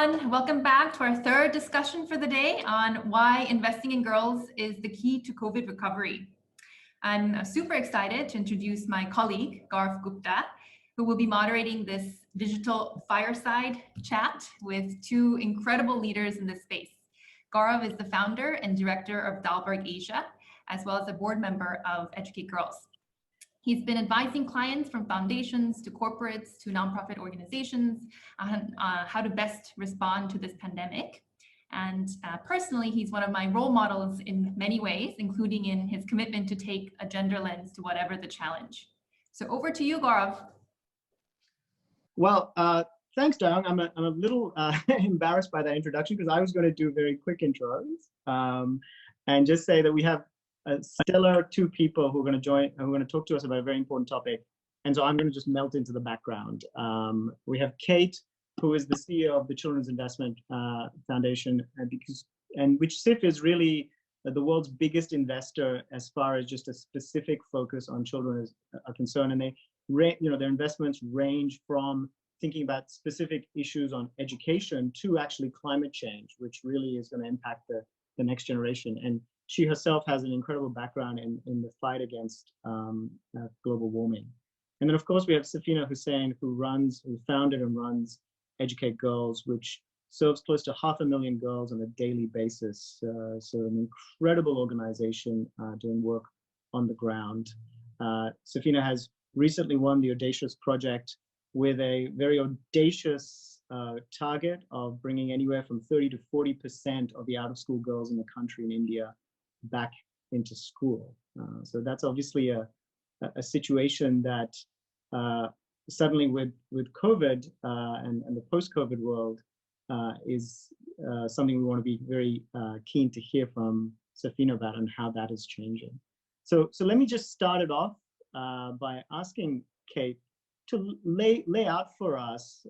Welcome back to our third discussion for the day on why investing in girls is the key to COVID recovery. I'm super excited to introduce my colleague, Gaurav Gupta, who will be moderating this digital fireside chat with two incredible leaders in this space. Gaurav is the founder and director of Dalberg Asia, as well as a board member of Educate Girls. He's been advising clients from foundations to corporates to nonprofit organizations on how to best respond to this pandemic. And personally, he's one of my role models in many ways, including in his commitment to take a gender lens to whatever the challenge. So over to you, Gaurav. Well, thanks, Dayang. I'm a little embarrassed by that introduction because I was going to do very quick intros and just say that we have a stellar two people who are going to join, who are going to talk to us about a very important topic. And so I'm going to just melt into the background. We have Kate, who is the CEO of the Children's Investment Foundation, which CIFF is really the world's biggest investor as far as just a specific focus on children is a concern. And their investments range from thinking about specific issues on education to actually climate change, which really is going to impact the next generation. And she herself has an incredible background in the fight against global warming. And then, of course, we have Safeena Husain, who founded and runs Educate Girls, which serves close to 500,000 girls on a daily basis. So an incredible organization doing work on the ground. Safeena has recently won the Audacious Project with a very audacious target of bringing anywhere from 30 to 40% of the out-of-school girls in the country in India back into school. So that's obviously a situation that suddenly with COVID and the post-COVID world is something we want to be very keen to hear from Safeena about and how that is changing. So let me just start it off by asking Kate to lay out for us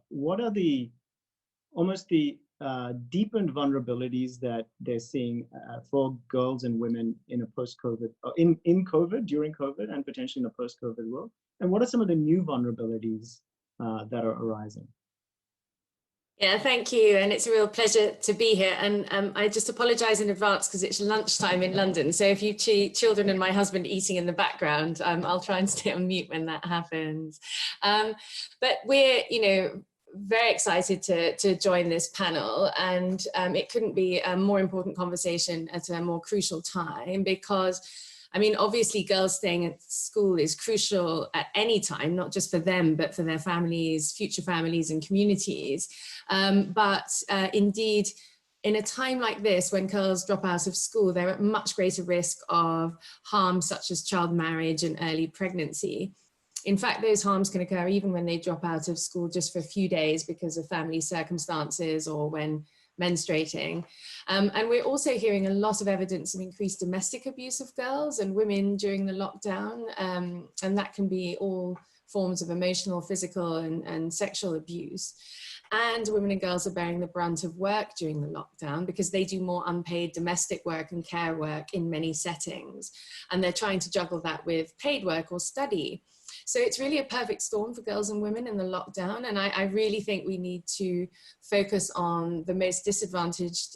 what are the deepened vulnerabilities that they're seeing for girls and women in a post-COVID, in COVID, during COVID, and potentially in a post-COVID world? And what are some of the new vulnerabilities that are arising? Yeah, thank you. And it's a real pleasure to be here. And I just apologize in advance because it's lunchtime in London. So if you see children and my husband eating in the background, I'll try and stay on mute when that happens. But we're, very excited to join this panel, and it couldn't be a more important conversation at a more crucial time because, obviously girls staying at school is crucial at any time, not just for them, but for their families, future families and communities. But indeed, in a time like this, when girls drop out of school, they're at much greater risk of harm such as child marriage and early pregnancy. In fact, those harms can occur even when they drop out of school just for a few days because of family circumstances or when menstruating. And we're also hearing a lot of evidence of increased domestic abuse of girls and women during the lockdown. And that can be all forms of emotional, physical, and sexual abuse. And women and girls are bearing the brunt of work during the lockdown because they do more unpaid domestic work and care work in many settings. And they're trying to juggle that with paid work or study. So it's really a perfect storm for girls and women in the lockdown. And I really think we need to focus on the most disadvantaged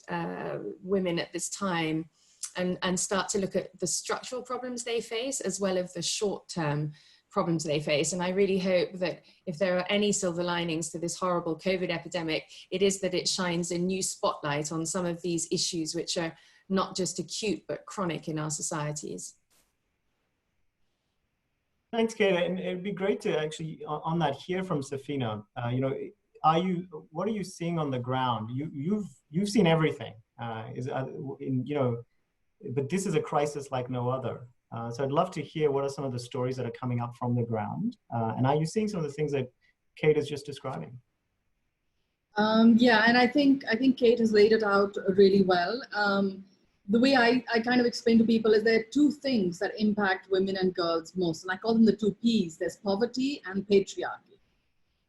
women at this time and start to look at the structural problems they face as well as the short-term problems they face. And I really hope that if there are any silver linings to this horrible COVID epidemic, it is that it shines a new spotlight on some of these issues which are not just acute but chronic in our societies. Thanks, Kate. And it'd be great to actually, on that, hear from Safeena. What are you seeing on the ground? You've seen everything, but this is a crisis like no other. So I'd love to hear what are some of the stories that are coming up from the ground, and are you seeing some of the things that Kate is just describing? Yeah, and I think Kate has laid it out really well. The way I kind of explain to people is there are two things that impact women and girls most, and I call them the two P's. There's poverty and patriarchy.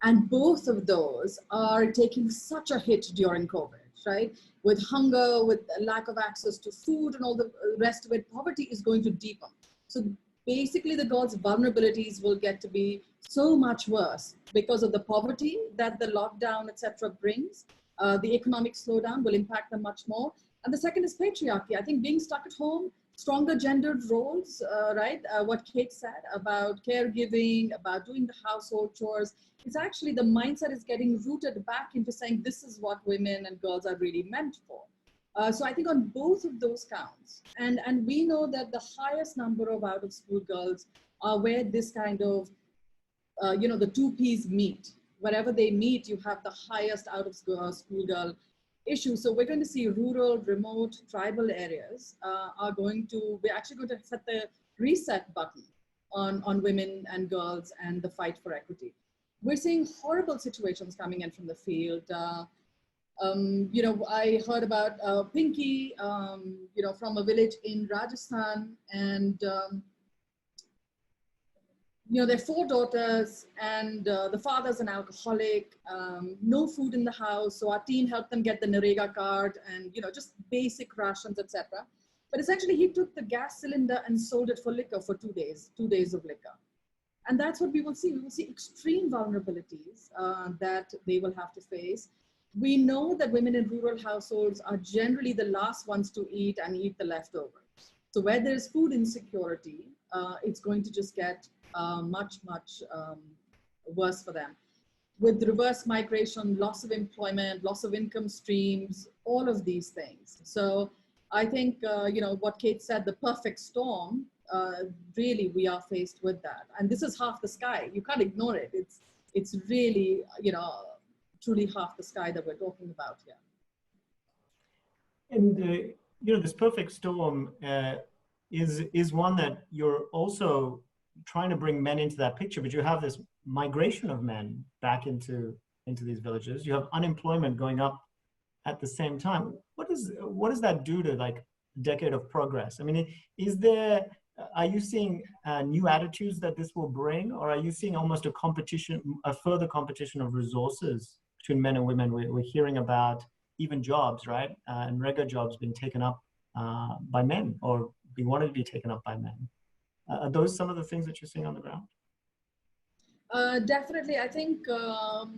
And both of those are taking such a hit during COVID, right? With hunger, with lack of access to food and all the rest of it, poverty is going to deepen. So basically the girls' vulnerabilities will get to be so much worse because of the poverty that the lockdown, etc. brings, The economic slowdown will impact them much more. And the second is patriarchy. I think being stuck at home, stronger gendered roles, right? What Kate said about caregiving, about doing the household chores, it's actually the mindset is getting rooted back into saying this is what women and girls are really meant for. So I think on both of those counts, and we know that the highest number of out of school girls are where this kind of, the two P's meet. Wherever they meet, you have the highest out of school girl issue. So we're going to see rural, remote, tribal areas we're actually going to set the reset button on women and girls and the fight for equity. We're seeing horrible situations coming in from the field. I heard about Pinky, from a village in Rajasthan, and their 4 daughters, and the father's an alcoholic, no food in the house. So our team helped them get the Narega card and, just basic rations, etc. But essentially he took the gas cylinder and sold it for liquor for 2 days, 2 days of liquor. And that's what we will see. We will see extreme vulnerabilities that they will have to face. We know that women in rural households are generally the last ones to eat and eat the leftovers. So where there's food insecurity, it's going to just get much worse for them. With reverse migration, loss of employment, loss of income streams, all of these things. So I think, what Kate said, the perfect storm, really we are faced with that. And this is half the sky. You can't ignore it. It's really, truly half the sky that we're talking about here. And, this perfect storm is one that you're also trying to bring men into that picture, but you have this migration of men back into these villages. You have unemployment going up at the same time. What does that do to like a decade of progress? I mean, are you seeing new attitudes that this will bring, or are you seeing almost a further competition of resources between men and women? We're hearing about even jobs, right? And regular jobs being taken up by men, or being wanted to be taken up by men. Are those some of the things that you're seeing on the ground? Definitely. I think, the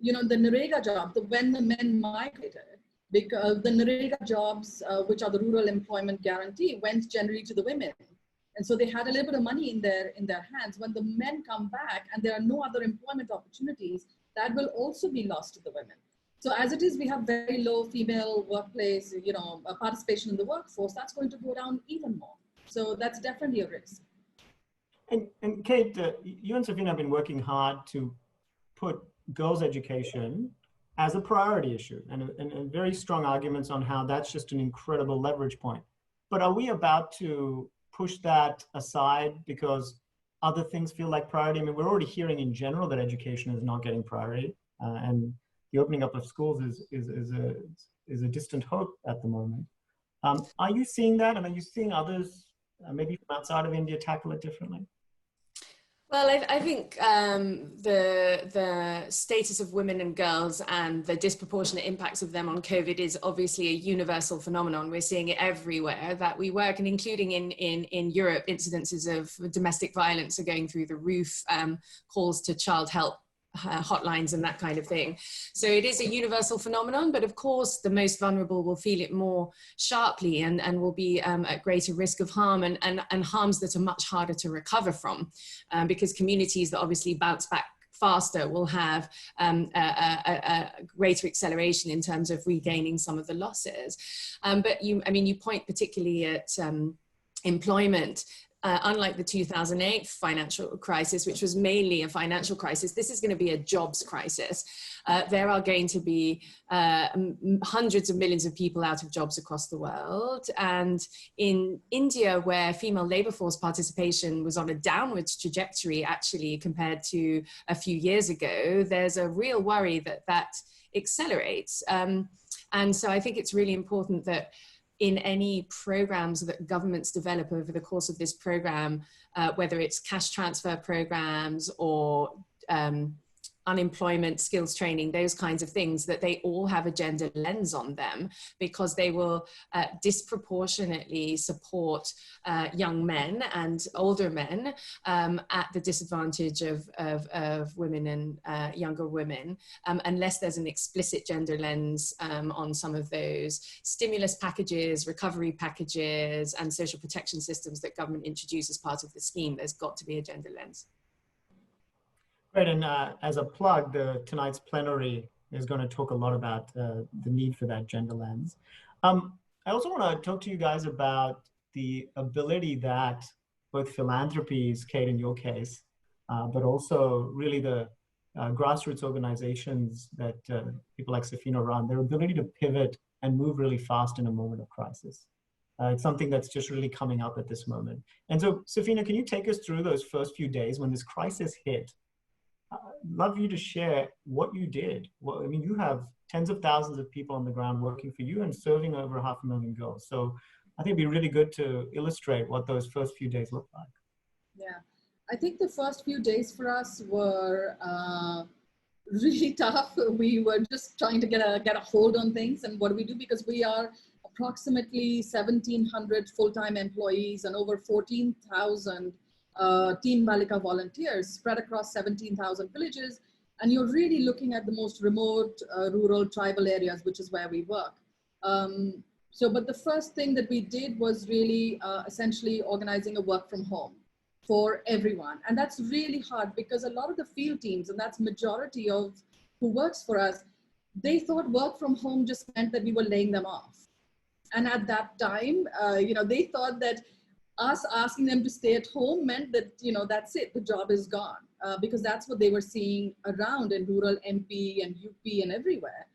Narega job, when the men migrated, because the Narega jobs, which are the rural employment guarantee, went generally to the women. And so they had a little bit of money in their hands. When the men come back and there are no other employment opportunities, that will also be lost to the women. So as it is, we have very low female workplace, participation in the workforce. That's going to go down even more. So that's definitely a risk. And Kate, you and Safeena have been working hard to put girls' education as a priority issue, and very strong arguments on how that's just an incredible leverage point. But are we about to push that aside because other things feel like priority? I mean, we're already hearing in general that education is not getting priority, and the opening up of schools is a distant hope at the moment. Are you seeing that, and are you seeing others, maybe from outside of India, tackle it differently? Well, I think the status of women and girls and the disproportionate impacts of them on COVID is obviously a universal phenomenon. We're seeing it everywhere that we work, and including in Europe, incidences of domestic violence are going through the roof, calls to child help hotlines and that kind of thing. So it is a universal phenomenon, but of course the most vulnerable will feel it more sharply and will be at greater risk of harm, and harms that are much harder to recover from, because communities that obviously bounce back faster will have a greater acceleration in terms of regaining some of the losses. But you point particularly at employment. Unlike the 2008 financial crisis, which was mainly a financial crisis, this is going to be a jobs crisis. There are going to be hundreds of millions of people out of jobs across the world. And in India, where female labor force participation was on a downwards trajectory, actually, compared to a few years ago, there's a real worry that accelerates. And so I think it's really important that in any programs that governments develop over the course of this program, whether it's cash transfer programs or unemployment, skills training, those kinds of things, that they all have a gender lens on them, because they will disproportionately support young men and older men at the disadvantage of women and younger women, unless there's an explicit gender lens on some of those stimulus packages, recovery packages, and social protection systems that government introduces as part of the scheme. There's got to be a gender lens. Right, and as a plug, tonight's plenary is going to talk a lot about the need for that gender lens. I also want to talk to you guys about the ability that both philanthropies, Kate, in your case, but also really the grassroots organizations that people like Safeena run, their ability to pivot and move really fast in a moment of crisis. It's something that's just really coming up at this moment. And so, Safeena, can you take us through those first few days when this crisis hit? I'd love you to share what you did. Well, I mean, you have tens of thousands of people on the ground working for you and serving over 500,000 girls. So I think it'd be really good to illustrate what those first few days look like. Yeah, I think the first few days for us were really tough. We were just trying to get a hold on things. And what do we do? Because we are approximately 1,700 full-time employees and over 14,000 Team Balika volunteers spread across 17,000 villages. And you're really looking at the most remote, rural, tribal areas, which is where we work. But the first thing that we did was really essentially organizing a work from home for everyone. And that's really hard because a lot of the field teams, and that's majority of who works for us, they thought work from home just meant that we were laying them off. And at that time, they thought that us asking them to stay at home meant that, that's it, the job is gone. Because that's what they were seeing around in rural MP and UP and everywhere.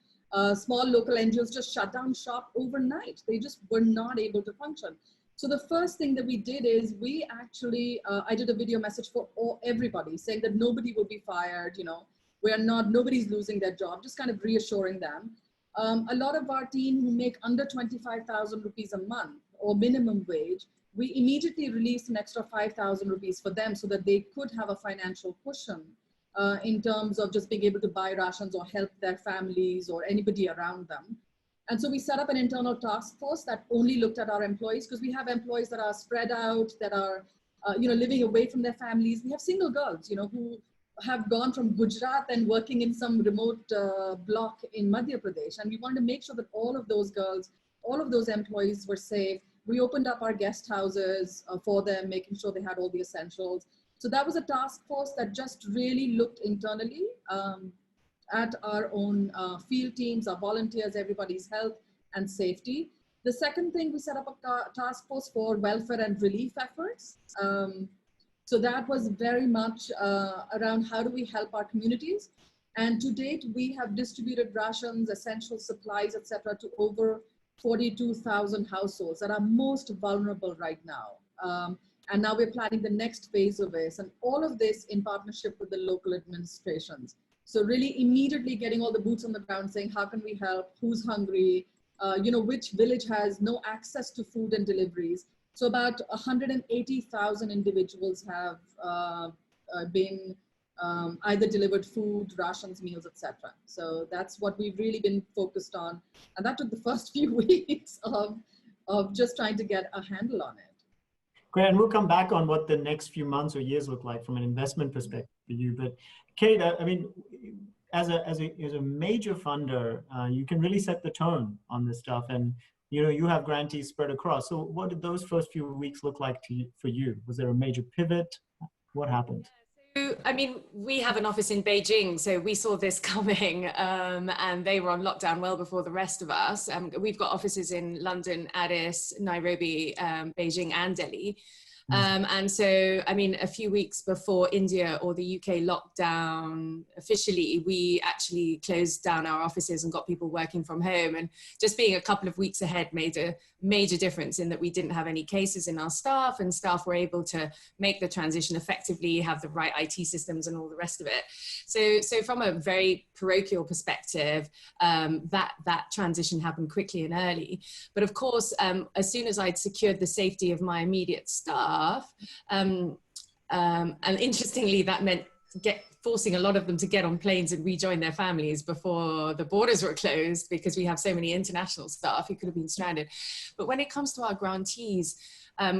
Small local NGOs just shut down shop overnight. They just were not able to function. So the first thing that we did is we actually, I did a video message for everybody saying that nobody will be fired, nobody's losing their job, just kind of reassuring them. A lot of our team who make under 25,000 rupees a month or minimum wage, we immediately released an extra 5,000 rupees for them so that they could have a financial cushion in terms of just being able to buy rations or help their families or anybody around them. And so we set up an internal task force that only looked at our employees, because we have employees that are spread out, that are living away from their families. We have single girls, who have gone from Gujarat and working in some remote block in Madhya Pradesh. And we wanted to make sure that all of those girls, all of those employees were safe. We opened up our guest houses for them, making sure they had all the essentials. So that was a task force that just really looked internally at our own field teams, our volunteers, everybody's health and safety. The second thing, we set up a task force for welfare and relief efforts. So that was very much around how do we help our communities. And to date, we have distributed rations, essential supplies, etc., to over 42,000 households that are most vulnerable right now. And now we're planning the next phase of this, and all of this in partnership with the local administrations. So really immediately getting all the boots on the ground, saying, how can we help? Who's hungry? Which village has no access to food and deliveries? So about 180,000 individuals have been either delivered food, rations, meals, etc. So that's what we've really been focused on. And that took the first few weeks of just trying to get a handle on it. Great, and we'll come back on what the next few months or years look like from an investment perspective for you. But Kate, I mean, as a major funder, you can really set the tone on this stuff, and you have grantees spread across. So what did those first few weeks look like for you? Was there a major pivot? What happened? So, I mean, we have an office in Beijing, so we saw this coming, and they were on lockdown well before the rest of us. We've got offices in London, Addis, Nairobi, Beijing, and Delhi. And so, I mean, a few weeks before India or the UK lockdown officially, we actually closed down our offices and got people working from home. And just being a couple of weeks ahead made a major difference in that we didn't have any cases in our staff, and staff were able to make the transition effectively, have the right IT systems and all the rest of it. So from a very parochial perspective, that transition happened quickly and early. But of course, as soon as I'd secured the safety of my immediate staff, and interestingly, that meant forcing a lot of them to get on planes and rejoin their families before the borders were closed, because we have so many international staff who could have been stranded. But when it comes to our grantees,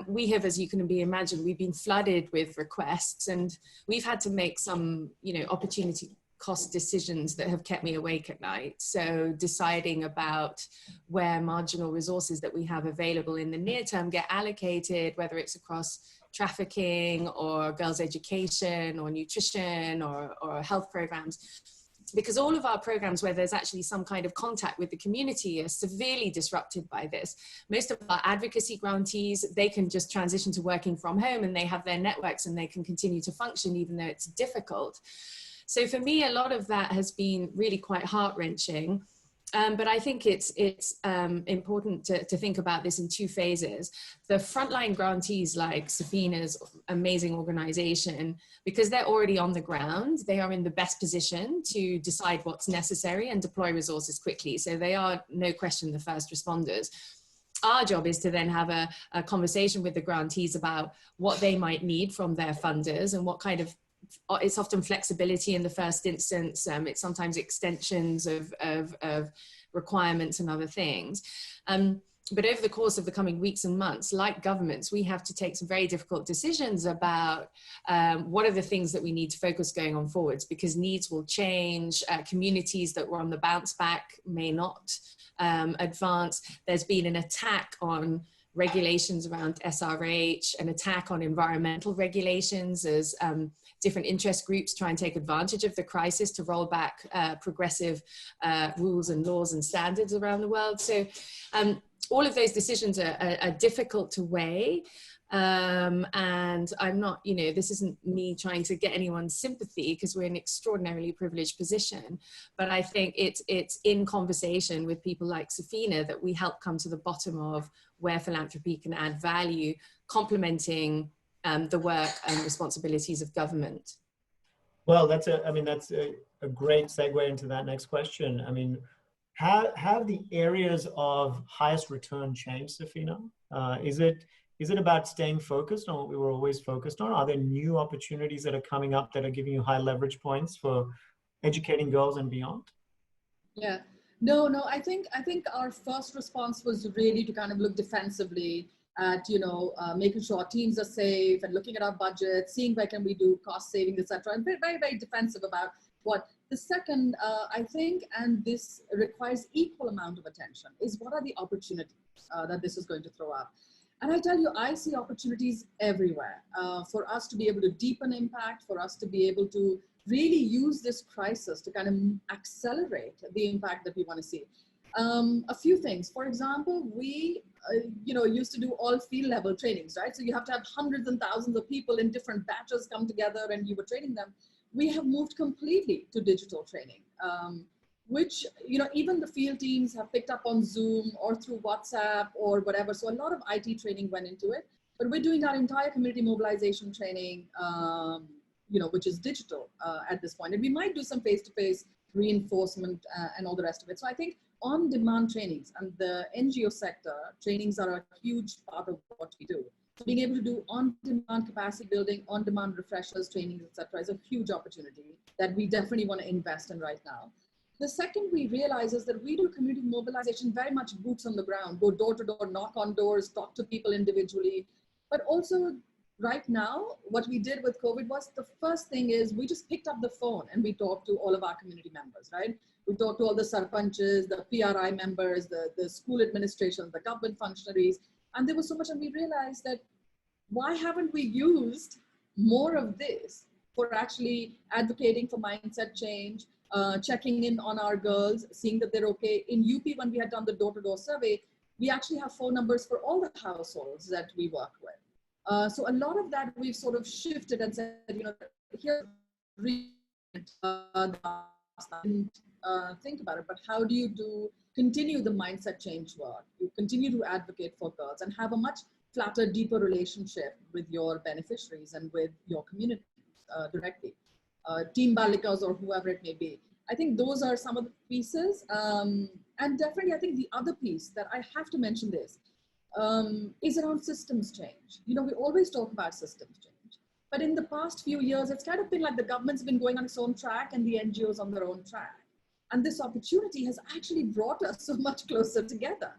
we have, as you can imagine, we've been flooded with requests, and we've had to make some, opportunity cost decisions that have kept me awake at night. So deciding about where marginal resources that we have available in the near term get allocated, whether it's across trafficking or girls' education or nutrition or health programs. Because all of our programs where there's actually some kind of contact with the community are severely disrupted by this. Most of our advocacy grantees, they can just transition to working from home, and they have their networks and they can continue to function even though it's difficult. So for me, a lot of that has been really quite heart-wrenching. But I think it's important to think about this in two phases. The frontline grantees like Safeena's amazing organization, because they're already on the ground, they are in the best position to decide what's necessary and deploy resources quickly. So they are, no question, the first responders. Our job is to then have a conversation with the grantees about what they might need from their funders and what kind of, it's often flexibility in the first instance. It's sometimes extensions of requirements and other things. But over the course of the coming weeks and months, like governments, we have to take some very difficult decisions about what are the things that we need to focus going on forwards, because needs will change. Communities that were on the bounce back may not advance. There's been an attack on regulations around SRH, an attack on environmental regulations as different interest groups try and take advantage of the crisis to roll back progressive rules and laws and standards around the world. So all of those decisions are difficult to weigh. And I'm not, this isn't me trying to get anyone's sympathy, because we're in an extraordinarily privileged position. But I think it's in conversation with people like Safeena that we help come to the bottom of where philanthropy can add value, complementing the work and responsibilities of government. Well, that's a great segue into that next question. I mean, have the areas of highest return changed, Safeena? Is it about staying focused on what we were always focused on? Are there new opportunities that are coming up that are giving you high leverage points for educating girls and beyond? Yeah, no, I think our first response was really to kind of look defensively at, making sure our teams are safe and looking at our budget, seeing where can we do cost savings, etc. And very, very defensive about what. The second, I think, and this requires equal amount of attention, is what are the opportunities that this is going to throw up. And I tell you, I see opportunities everywhere for us to be able to deepen impact, for us to be able to really use this crisis to kind of accelerate the impact that we want to see. A few things. For example, we used to do all field level trainings, right? So you have to have hundreds and thousands of people in different batches come together and you were training them. We have moved completely to digital training, which, even the field teams have picked up on Zoom or through WhatsApp or whatever. So a lot of IT training went into it, but we're doing our entire community mobilization training, which is digital at this point. And we might do some face-to-face reinforcement and all the rest of it. So I think on-demand trainings and the NGO sector trainings are a huge part of what we do. Being able to do on-demand capacity building, on-demand refreshers, trainings, etc., is a huge opportunity that we definitely want to invest in right now. The second we realize is that we do community mobilization very much boots on the ground, go door to door, knock on doors, talk to people individually. But also right now, what we did with COVID was the first thing is we just picked up the phone and we talked to all of our community members, right? We talked to all the sarpanches, the PRI members, the school administrations, the government functionaries. And there was so much, and we realized that why haven't we used more of this for actually advocating for mindset change, checking in on our girls, seeing that they're okay. In UP, when we had done the door-to-door survey, we actually have phone numbers for all the households that we work with. So a lot of that we've sort of shifted and said, here, think about it, but how do you continue the mindset change work? You continue to advocate for girls and have a much flatter, deeper relationship with your beneficiaries and with your community directly. Team Balikas or whoever it may be. I think those are some of the pieces. And definitely, I think the other piece that I have to mention this is around systems change. We always talk about systems change, But in the past few years, it's kind of been like the government's been going on its own track and the NGOs on their own track. And this opportunity has actually brought us so much closer together.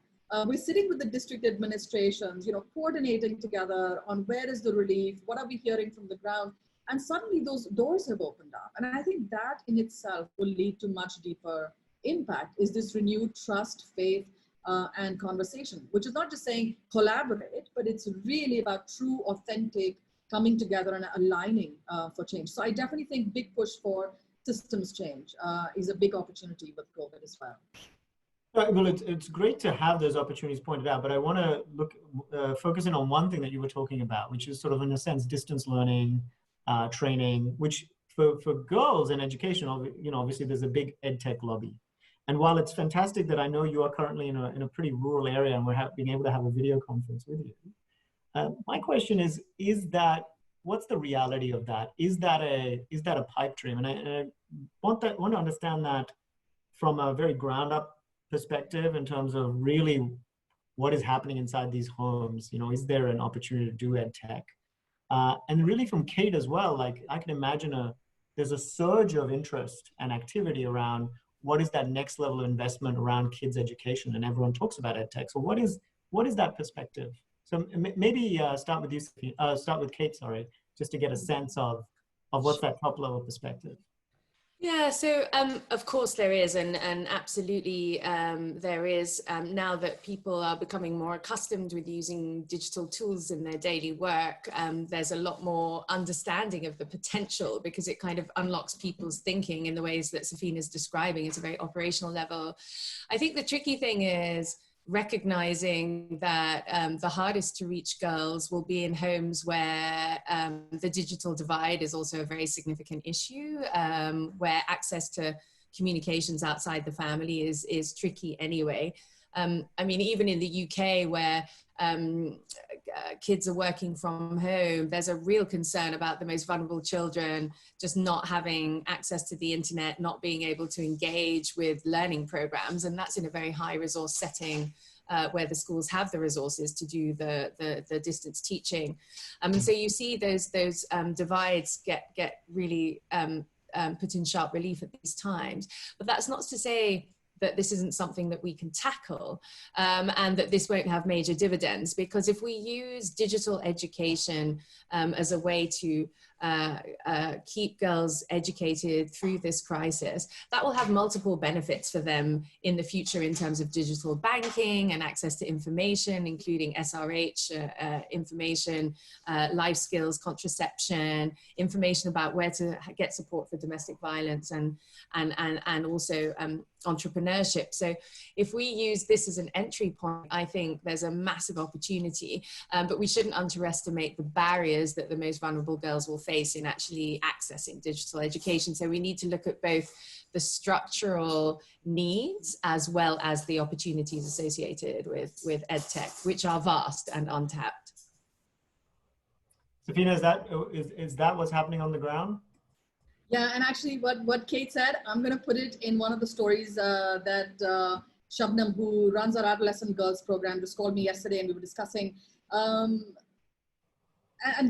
We're sitting with the district administrations, coordinating together on where is the relief, what are we hearing from the ground, and suddenly those doors have opened up. And I think that in itself will lead to much deeper impact, is this renewed trust, faith, and conversation, which is not just saying collaborate, but it's really about true, authentic coming together and aligning for change. So I definitely think big push for systems change is a big opportunity with COVID as well. Well, it's great to have those opportunities pointed out, but I want to focus in on one thing that you were talking about, which is sort of, in a sense, distance learning, training, which for girls in education, obviously there's a big ed tech lobby. And while it's fantastic that I know you are currently in a pretty rural area and we're being able to have a video conference with you, my question is what's the reality of that? Is that a pipe dream? And I want to understand that from a very ground up perspective in terms of really what is happening inside these homes. Is there an opportunity to do ed tech? And really from Kate as well, like I can imagine there's a surge of interest and activity around what is that next level of investment around kids' education, and everyone talks about ed tech. So what is that perspective? So maybe start with you, start with Kate, sorry, just to get a sense of what's that top level perspective. Yeah, so of course there is, and absolutely there is, now that people are becoming more accustomed with using digital tools in their daily work, there's a lot more understanding of the potential, because it kind of unlocks people's thinking in the ways that Safeena is describing at a very operational level. I think the tricky thing is recognizing that the hardest to reach girls will be in homes where the digital divide is also a very significant issue, where access to communications outside the family is tricky anyway. I mean, even in the UK, where kids are working from home, there's a real concern about the most vulnerable children just not having access to the internet, not being able to engage with learning programs. And that's in a very high resource setting where the schools have the resources to do the distance teaching. And so you see those divides get really put in sharp relief at these times. But that's not to say that this isn't something that we can tackle, and that this won't have major dividends, because if we use digital education as a way to keep girls educated through this crisis, that will have multiple benefits for them in the future in terms of digital banking and access to information, including SRH information, life skills, contraception, information about where to get support for domestic violence, and also entrepreneurship. So if we use this as an entry point, I think there's a massive opportunity, but we shouldn't underestimate the barriers that the most vulnerable girls will face in actually accessing digital education. So we need to look at both the structural needs as well as the opportunities associated with EdTech, which are vast and untapped. Safeena, is that what's happening on the ground? Yeah, and actually what Kate said, I'm going to put it in one of the stories that Shabnam, who runs our adolescent girls program, just called me yesterday, and we were discussing. And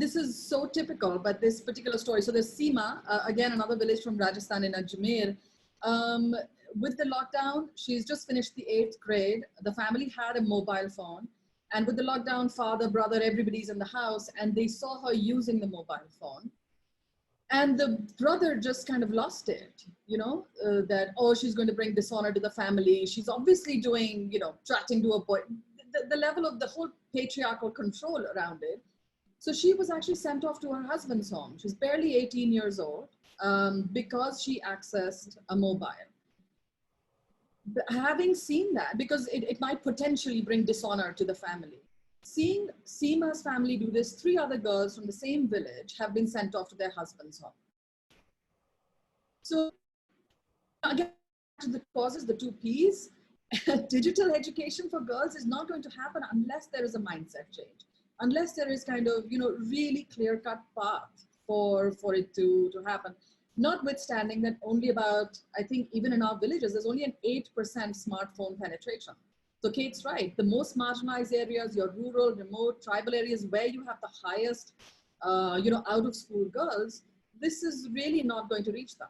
this is so typical, but this particular story. So there's Seema, again, another village from Rajasthan in Ajmer. With the lockdown, she's just finished the 8th grade. The family had a mobile phone. And with the lockdown, father, brother, everybody's in the house, and they saw her using the mobile phone. And the brother just kind of lost it, that, oh, she's going to bring dishonor to the family. She's obviously doing, chatting to a boy, the level of the whole patriarchal control around it. So she was actually sent off to her husband's home. She's barely 18 years old because she accessed a mobile. But having seen that, because it might potentially bring dishonor to the family. Seeing Seema's family do this, 3 other girls from the same village have been sent off to their husband's home. So again, to the causes, the 2 Ps, digital education for girls is not going to happen unless there is a mindset change, unless there is kind of, really clear-cut path for it to happen. Notwithstanding that only about, I think even in our villages, there's only an 8% smartphone penetration. So Kate's right, the most marginalized areas, your rural, remote, tribal areas where you have the highest out of school girls, this is really not going to reach them.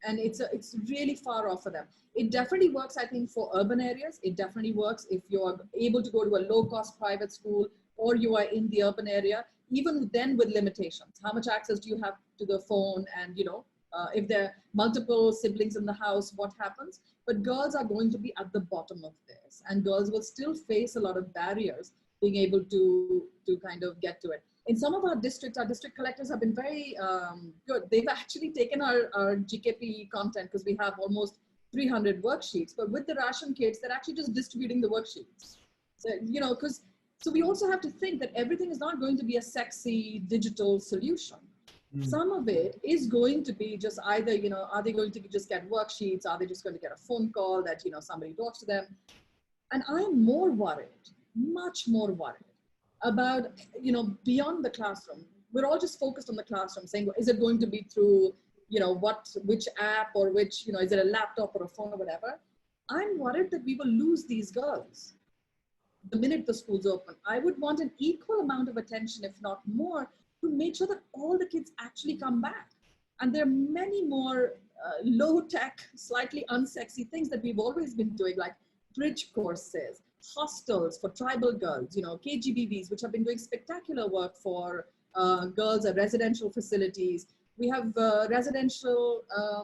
And it's really far off for them. It definitely works, I think, for urban areas. It definitely works if you're able to go to a low-cost private school or you are in the urban area, even then with limitations. How much access do you have to the phone? And, if there are multiple siblings in the house, what happens? But girls are going to be at the bottom of this, and girls will still face a lot of barriers being able to kind of get to it. In some of our districts, our district collectors have been very good. They've actually taken our GKP content, because we have almost 300 worksheets, but with the ration kits, they're actually just distributing the worksheets. So, so we also have to think that everything is not going to be a sexy digital solution. Some of it is going to be just either, are they going to just get worksheets? Are they just going to get a phone call that, somebody talks to them? And I'm more worried, much more worried about, beyond the classroom. We're all just focused on the classroom, saying, is it going to be through, which app, or which, is it a laptop or a phone or whatever? I'm worried that we will lose these girls the minute the schools open. I would want an equal amount of attention, if not more, to make sure that all the kids actually come back. And there are many more low-tech, slightly unsexy things that we've always been doing, like bridge courses, hostels for tribal girls, KGBVs, which have been doing spectacular work for girls at residential facilities. We have residential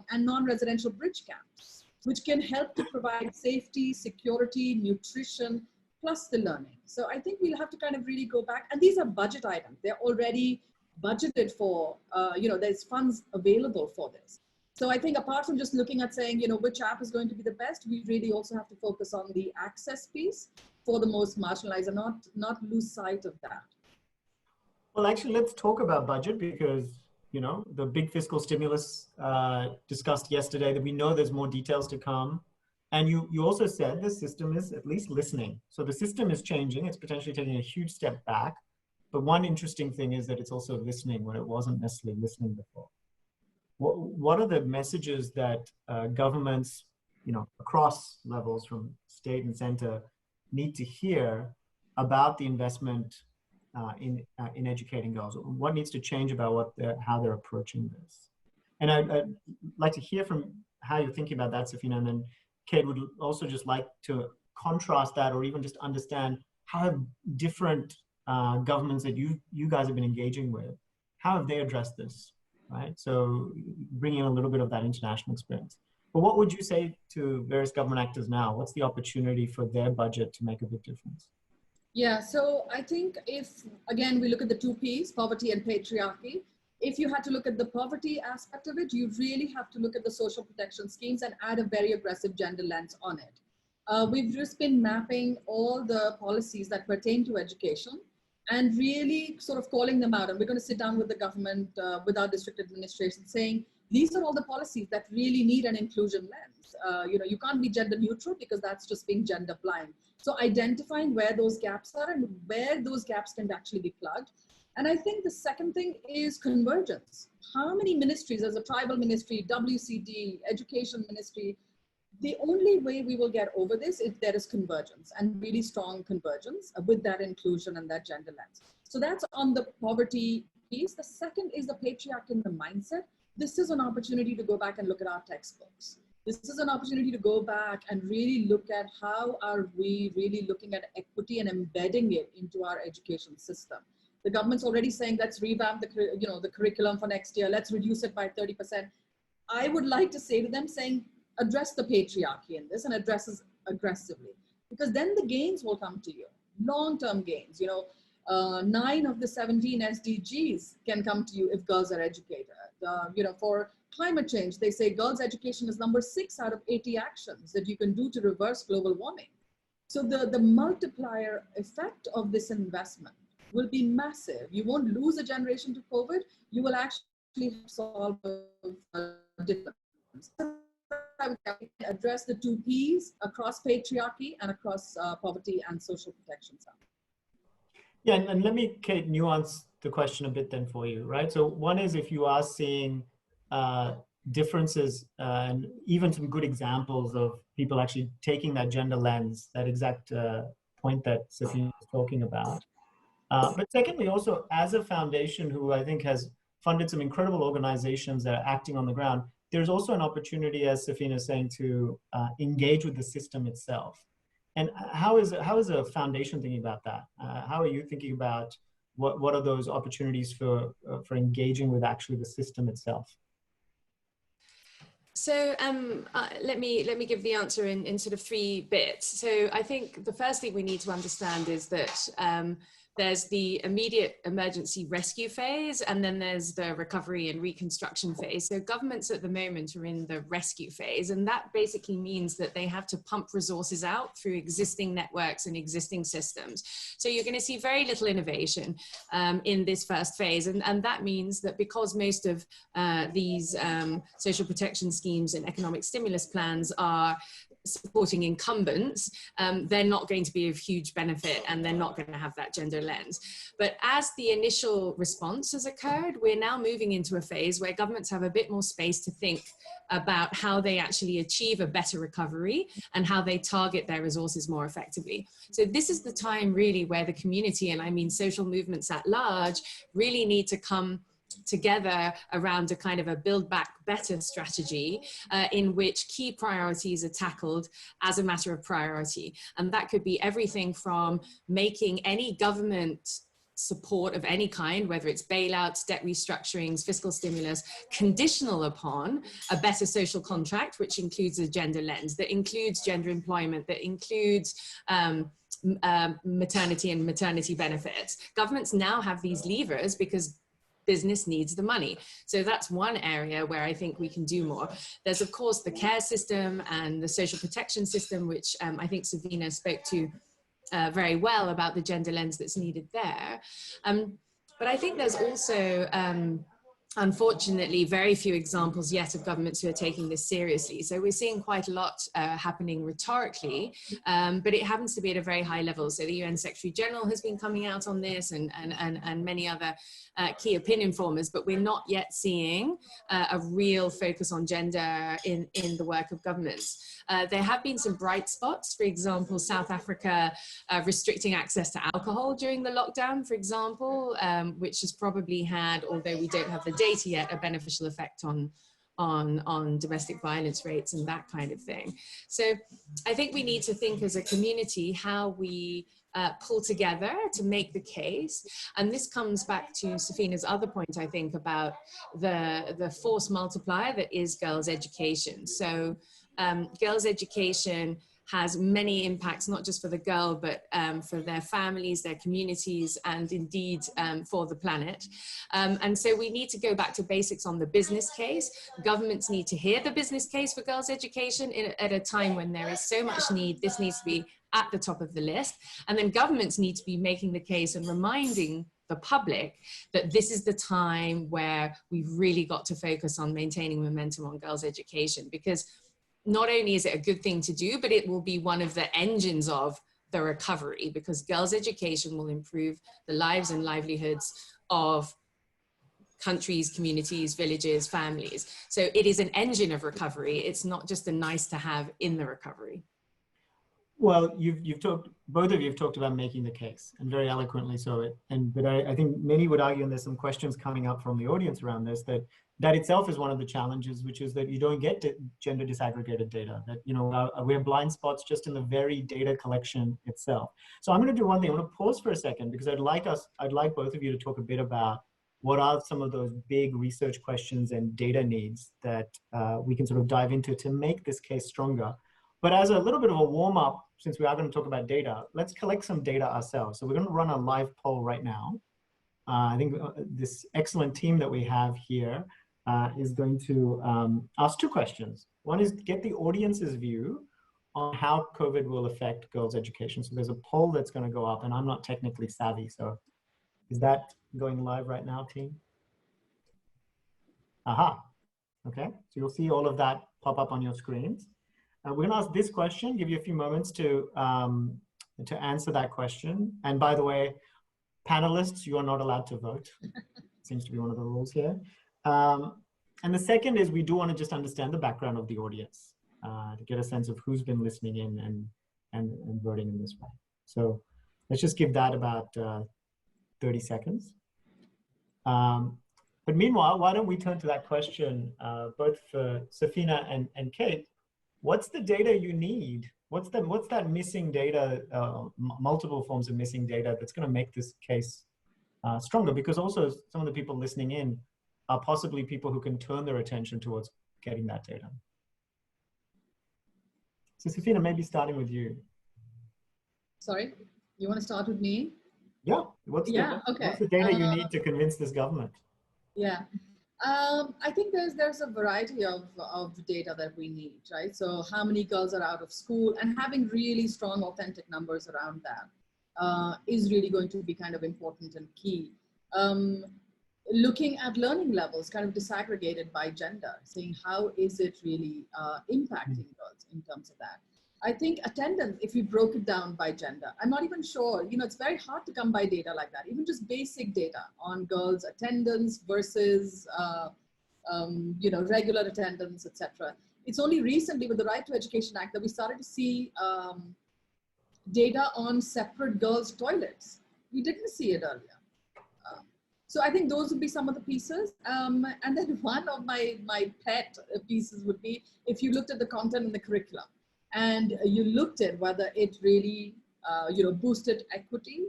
and non-residential bridge camps, which can help to provide safety, security, nutrition, plus the learning. So I think we'll have to kind of really go back. And these are budget items. They're already budgeted for, there's funds available for this. So I think apart from just looking at saying, which app is going to be the best, we really also have to focus on the access piece for the most marginalized, and not lose sight of that. Well, actually, let's talk about budget, because, the big fiscal stimulus discussed yesterday, that we know there's more details to come. And you also said the system is at least listening. So the system is changing. It's potentially taking a huge step back. But one interesting thing is that it's also listening when it wasn't necessarily listening before. What are the messages that governments, across levels from state and center, need to hear about the investment in educating girls? What needs to change about how they're approaching this? And I'd like to hear from how you're thinking about that, Safeena, and then Kate would also just like to contrast that, or even just understand how have different governments that you guys have been engaging with, how have they addressed this, right? So bringing in a little bit of that international experience. But what would you say to various government actors now? What's the opportunity for their budget to make a big difference? Yeah, so I think if, again, we look at the two Ps, poverty and patriarchy, if you had to look at the poverty aspect of it, you really have to look at the social protection schemes and add a very aggressive gender lens on it. We've just been mapping all the policies that pertain to education and really sort of calling them out. And we're going to sit down with the government, with our district administration, saying, these are all the policies that really need an inclusion lens. You can't be gender neutral, because that's just being gender blind. So identifying where those gaps are and where those gaps can actually be plugged. And I think the second thing is convergence. How many ministries, as a tribal ministry, WCD, education ministry, the only way we will get over this is there is convergence, and really strong convergence with that inclusion and that gender lens. So that's on the poverty piece. The second is the patriarchy in the mindset. This is an opportunity to go back and look at our textbooks. This is an opportunity to go back and really look at how are we really looking at equity and embedding it into our education system. The government's already saying, let's revamp the curriculum for next year. Let's reduce it by 30%. I would like to say to them, saying, address the patriarchy in this and address it aggressively, because then the gains will come to you, long-term gains. 9 of the 17 SDGs can come to you if girls are educated. For climate change, they say girls' education is number 6 out of 80 actions that you can do to reverse global warming. So the multiplier effect of this investment will be massive. You won't lose a generation to COVID. You will actually solve a difference. I would address the two Ps across patriarchy and across poverty and social protection. Yeah, and let me, Kate, nuance the question a bit then for you, right? So one is, if you are seeing differences and even some good examples of people actually taking that gender lens, that exact point that Safeena was talking about. But secondly, also as a foundation who I think has funded some incredible organizations that are acting on the ground, there's also an opportunity, as Safeena is saying, to engage with the system itself. And how is a foundation thinking about that? How are you thinking about what are those opportunities for engaging with actually the system itself? So let me give the answer in sort of 3 bits. So I think the first thing we need to understand is that there's the immediate emergency rescue phase, and then there's the recovery and reconstruction phase. So governments at the moment are in the rescue phase, and that basically means that they have to pump resources out through existing networks and existing systems. So you're going to see very little innovation in this first phase, and that means that because most of these social protection schemes and economic stimulus plans are supporting incumbents, they're not going to be of huge benefit, and they're not going to have that gender lens. But as the initial response has occurred, we're now moving into a phase where governments have a bit more space to think about how they actually achieve a better recovery and how they target their resources more effectively. So this is the time really where the community, and I mean social movements at large, really need to come together around a kind of a build back better strategy in which key priorities are tackled as a matter of priority. And that could be everything from making any government support of any kind, whether it's bailouts, debt restructurings, fiscal stimulus, conditional upon a better social contract, which includes a gender lens, that includes gender employment, that includes maternity and maternity benefits. Governments now have these levers because business needs the money. So that's one area where I think we can do more. There's of course the care system and the social protection system, which I think Safeena spoke to very well about the gender lens that's needed there. But I think there's also, unfortunately, very few examples yet of governments who are taking this seriously. So we're seeing quite a lot happening rhetorically, but it happens to be at a very high level. So the UN Secretary General has been coming out on this, and many other key opinion formers, but we're not yet seeing a real focus on gender in the work of governments. There have been some bright spots, for example, South Africa restricting access to alcohol during the lockdown, for example, which has probably had, although we don't have the data yet, a beneficial effect on domestic violence rates and that kind of thing. So I think we need to think as a community how we pull together to make the case. And this comes back to Safeena's other point, I think, about the force multiplier that is girls' education. So girls' education has many impacts, not just for the girl, but for their families, their communities, and indeed for the planet. And so we need to go back to basics on the business case. Governments need to hear the business case for girls' education at a time when there is so much need. This needs to be at the top of the list. And then governments need to be making the case and reminding the public that this is the time where we've really got to focus on maintaining momentum on girls' education, because not only is it a good thing to do, but it will be one of the engines of the recovery, because girls' education will improve the lives and livelihoods of countries, communities, villages, families. So it is an engine of recovery. It's not just a nice to have in the recovery. Well, both of you have talked about making the case, and very eloquently so. But I think many would argue, and there's some questions coming up from the audience around this, that itself is one of the challenges, which is that you don't get gender disaggregated data. That we have blind spots just in the very data collection itself. So I'm going to do one thing. I'm going to pause for a second, because I'd like both of you to talk a bit about what are some of those big research questions and data needs that we can sort of dive into to make this case stronger. But as a little bit of a warm up, since we are going to talk about data, let's collect some data ourselves. So we're going to run a live poll right now. I think this excellent team that we have here is going to ask 2 questions. One is get the audience's view on how COVID will affect girls' education. So there's a poll that's going to go up, and I'm not technically savvy. So is that going live right now, team? Aha. Okay. So you'll see all of that pop up on your screens. We're going to ask this question, give you a few moments to answer that question. And by the way, panelists, you are not allowed to vote. Seems to be one of the rules here. And the second is we do want to just understand the background of the audience to get a sense of who's been listening in and voting in this way. So let's just give that about 30 seconds. But meanwhile, why don't we turn to that question, both for Safeena and Kate? What's the data you need? What's that missing data, multiple forms of missing data that's going to make this case stronger? Because also some of the people listening in are possibly people who can turn their attention towards getting that data. So Safeena, maybe starting with you. Sorry, you want to start with me? Yeah. What's the data you need to convince this government? Yeah. I think there's a variety of data that we need, right? So how many girls are out of school, and having really strong, authentic numbers around that is really going to be kind of important and key. Looking at learning levels kind of disaggregated by gender, saying how is it really impacting girls in terms of that. I think attendance, if we broke it down by gender, I'm not even sure, it's very hard to come by data like that, even just basic data on girls' attendance versus, regular attendance, etc. It's only recently with the Right to Education Act that we started to see data on separate girls' toilets. We didn't see it earlier. So I think those would be some of the pieces. And then one of my pet pieces would be if you looked at the content in the curriculum, and you looked at whether it really, boosted equity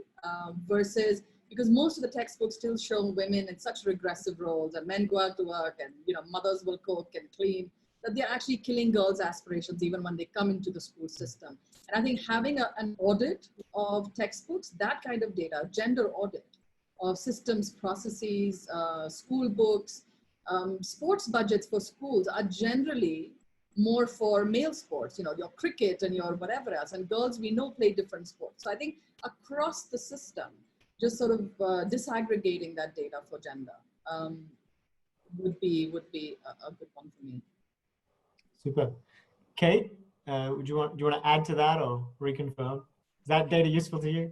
versus, because most of the textbooks still show women in such regressive roles, and men go out to work, and mothers will cook and clean, that they're actually killing girls' aspirations even when they come into the school system. And I think having an audit of textbooks, that kind of data, gender audit of systems, processes, school books, sports budgets for schools are generally more for male sports, your cricket and your whatever else, and girls we know play different sports. So I think across the system, just sort of disaggregating that data for gender would be a good one for me. Super. Kate, do you want to add to that or reconfirm? Is that data useful to you?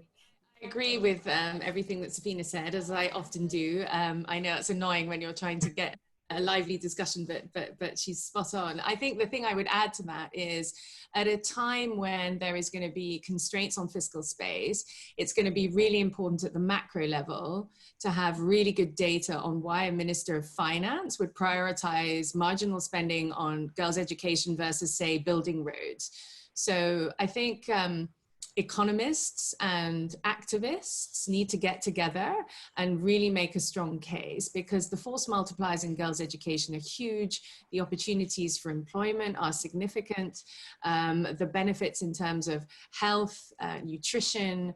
I agree with everything that Safeena said, as I often do. I know it's annoying when you're trying to get a lively discussion, but she's spot on. I think the thing I would add to that is, at a time when there is going to be constraints on fiscal space, it's going to be really important at the macro level to have really good data on why a Minister of Finance would prioritize marginal spending on girls' education versus, say, building roads. So I think economists and activists need to get together and really make a strong case, because the force multipliers in girls' education are huge. The opportunities for employment are significant. The benefits in terms of health, nutrition,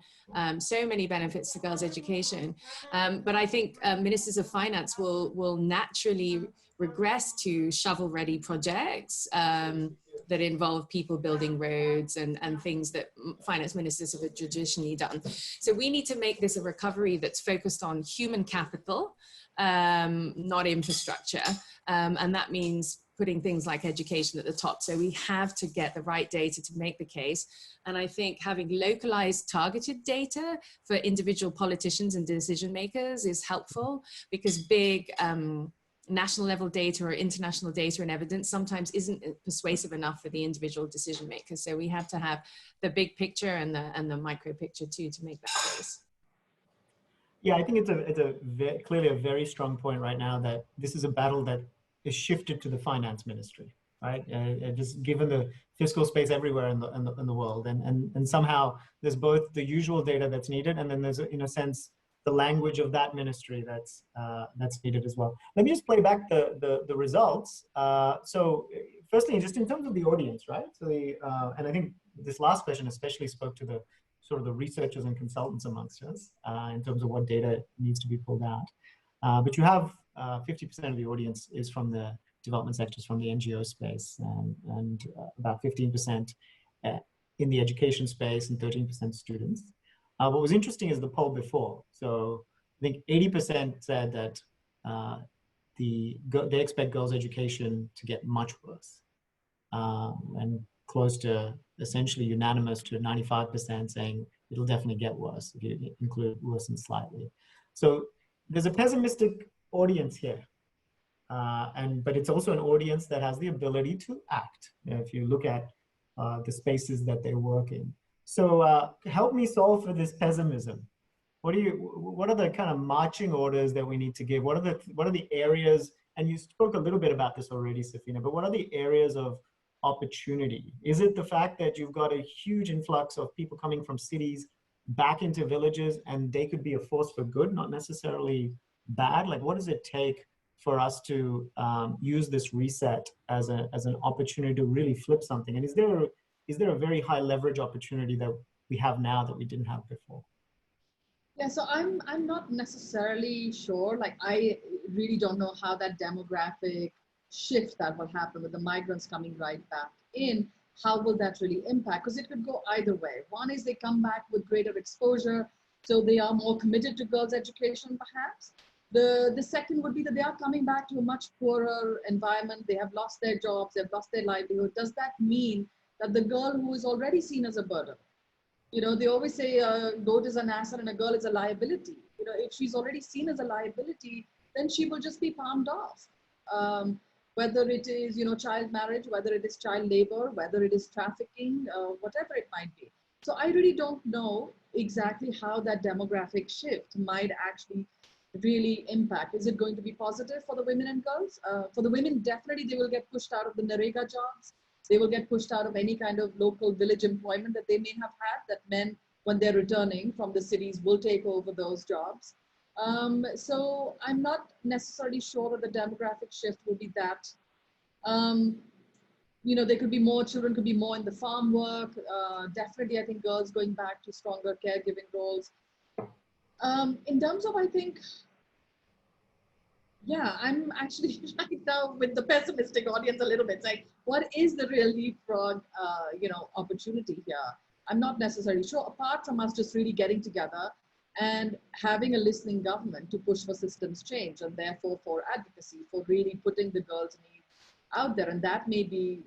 so many benefits to girls' education. But I think ministers of finance will naturally regress to shovel-ready projects that involve people building roads and things that finance ministers have traditionally done. So we need to make this a recovery that's focused on human capital, not infrastructure. And that means putting things like education at the top. So we have to get the right data to make the case. And I think having localized targeted data for individual politicians and decision makers is helpful, because big national level data or international data and evidence sometimes isn't persuasive enough for the individual decision makers. So we have to have the big picture and the micro picture too to make that case. Yeah, I think it's clearly a very strong point right now that this is a battle that is shifted to the finance ministry, right? Just given the fiscal space everywhere in the world, and somehow there's both the usual data that's needed, and then there's, in a sense, the language of that ministry that's needed as well. Let me just play back the results. So firstly, just in terms of the audience, right? So and I think this last question especially spoke to the sort of the researchers and consultants amongst us in terms of what data needs to be pulled out. But you have 50% of the audience is from the development sectors, from the NGO space, and about 15% in the education space and 13% students. What was interesting is the poll before. So I think 80% said that they expect girls' education to get much worse, and close to essentially unanimous to 95% saying it'll definitely get worse if you include worsen slightly. So there's a pessimistic audience here, but it's also an audience that has the ability to act. If you look at the spaces that they work in. So help me solve for this pessimism. what are the kind of marching orders that we need to give? What are the areas, and you spoke a little bit about this already, Safeena, but what are the areas of opportunity? Is it the fact that you've got a huge influx of people coming from cities back into villages, and they could be a force for good, not necessarily bad? Like, what does it take for us to use this reset as an opportunity to really flip something? And is there a very high leverage opportunity that we have now that we didn't have before? Yeah, so I'm not necessarily sure. Like, I really don't know how that demographic shift that will happen with the migrants coming right back in, how will that really impact? Because it could go either way. One is they come back with greater exposure, so they are more committed to girls' education, perhaps. The second would be that they are coming back to a much poorer environment. They have lost their jobs, they've lost their livelihood. Does that mean that the girl who is already seen as a burden, you know, they always say a goat is an asset and a girl is a liability. You know, if she's already seen as a liability, then she will just be palmed off. Whether it is, you know, child marriage, whether it is child labor, whether it is trafficking, whatever it might be. So I really don't know exactly how that demographic shift might actually really impact. Is it going to be positive for the women and girls? For the women, definitely they will get pushed out of the Narega jobs. They will get pushed out of any kind of local village employment that they may have had, that men, when they're returning from the cities, will take over those jobs. So I'm not necessarily sure that the demographic shift will be that. You know, there could be more children, could be more in the farm work. Definitely, I think girls going back to stronger caregiving roles. In terms of, I think, yeah, I'm actually right now with the pessimistic audience a little bit. It's like, what is the real leapfrog, you know, opportunity here? I'm not necessarily sure, apart from us just really getting together and having a listening government to push for systems change, and therefore for advocacy, for really putting the girls' needs out there. And that may be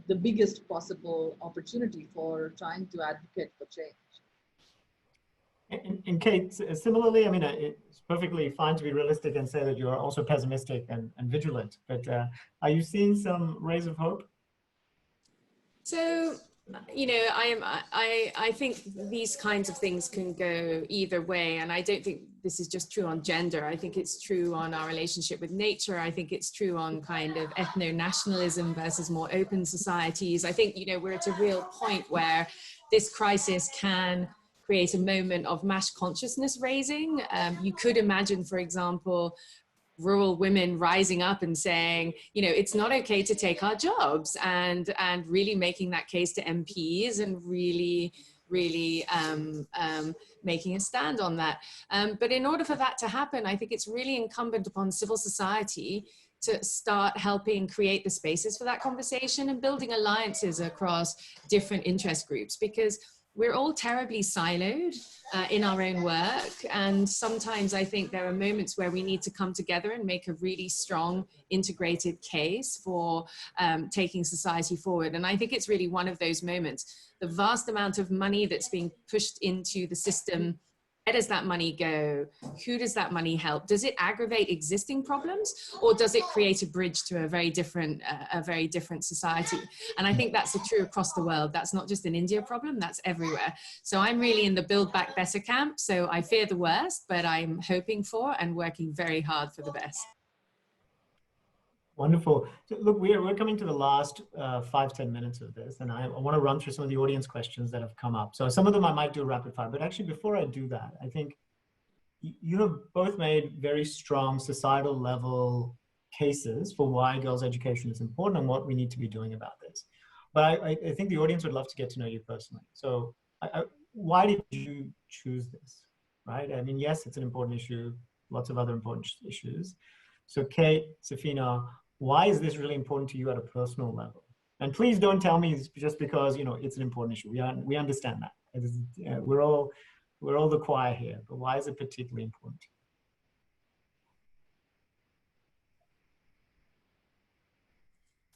the biggest possible opportunity for trying to advocate for change. And Kate, similarly, I mean, it's perfectly fine to be realistic and say that you're also pessimistic and vigilant, but are you seeing some rays of hope? So, you know, I think these kinds of things can go either way, and I don't think this is just true on gender. I think it's true on our relationship with nature. I think it's true on kind of ethno-nationalism versus more open societies. I think, you know, we're at a real point where this crisis can create a moment of mass consciousness raising. You could imagine, for example, rural women rising up and saying, you know, it's not okay to take our jobs, and really making that case to MPs and really making a stand on that. But in order for that to happen, I think it's really incumbent upon civil society to start helping create the spaces for that conversation and building alliances across different interest groups, because we're all terribly siloed in our own work. And sometimes I think there are moments where we need to come together and make a really strong integrated case for taking society forward. And I think it's really one of those moments. The vast amount of money that's being pushed into the system, where does that money go? Who does that money help? Does it aggravate existing problems, or does it create a bridge to a very different society? And I think that's true across the world. That's not just an India problem, that's everywhere. So I'm really in the Build Back Better camp. So I fear the worst, but I'm hoping for and working very hard for the best. Wonderful. So look, we're coming to the last 5-10 minutes of this, and I want to run through some of the audience questions that have come up. So some of them I might do rapid fire, but actually before I do that, I think you have both made very strong societal level cases for why girls' education is important and what we need to be doing about this. But I think the audience would love to get to know you personally. So why did you choose this, right? I mean, yes, it's an important issue, lots of other important issues. So Kate, Safeena, why is this really important to you at a personal level? And please don't tell me it's just because, you know, it's an important issue. We understand that. It is, we're all the choir here, but why is it particularly important?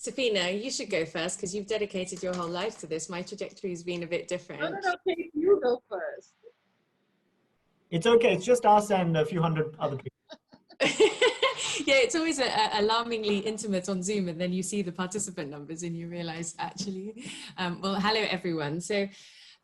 Safeena, you should go first because you've dedicated your whole life to this. My trajectory has been a bit different. No, Kate, you go first. It's okay. It's just us and a few hundred other people. Yeah, it's always alarmingly intimate on Zoom, and then you see the participant numbers and you realize actually, well, hello everyone. So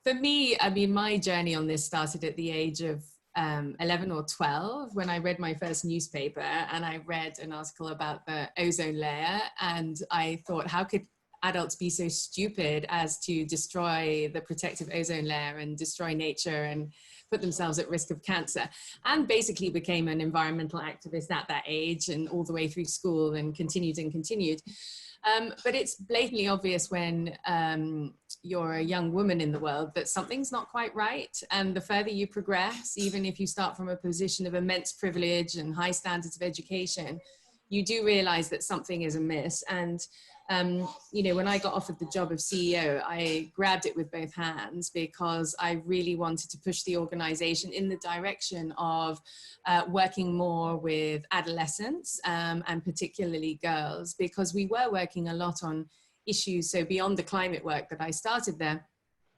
for me, I mean, my journey on this started at the age of 11 or 12 when I read my first newspaper, and I read an article about the ozone layer, and I thought, how could adults be so stupid as to destroy the protective ozone layer and destroy nature and put themselves at risk of cancer, and basically became an environmental activist at that age and all the way through school and continued and continued. But it's blatantly obvious when you're a young woman in the world that something's not quite right. And the further you progress, even if you start from a position of immense privilege and high standards of education, you do realize that something is amiss. And you know, when I got offered the job of CEO, I grabbed it with both hands because I really wanted to push the organization in the direction of working more with adolescents and particularly girls, because we were working a lot on issues. So beyond the climate work that I started there,